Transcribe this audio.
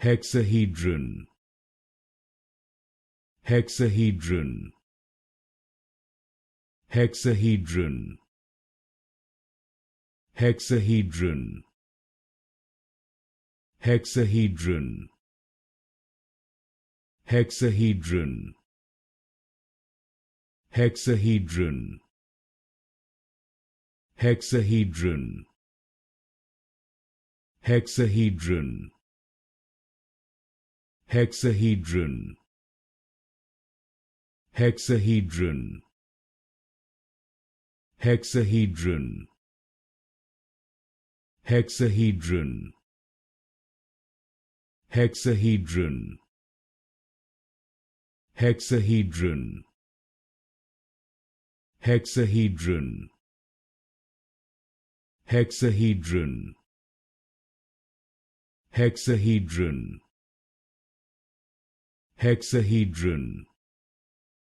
Hexahedron. Hexahedron. Hexahedron. Hexahedron. Hexahedron. Hexahedron. Hexahedron. Hexahedron. Hexahedron. Hexahedron. Hexahedron. Hexahedron. Hexahedron. Hexahedron. Hexahedron. Hexahedron. Hexahedron. Hexahedron. Hexahedron.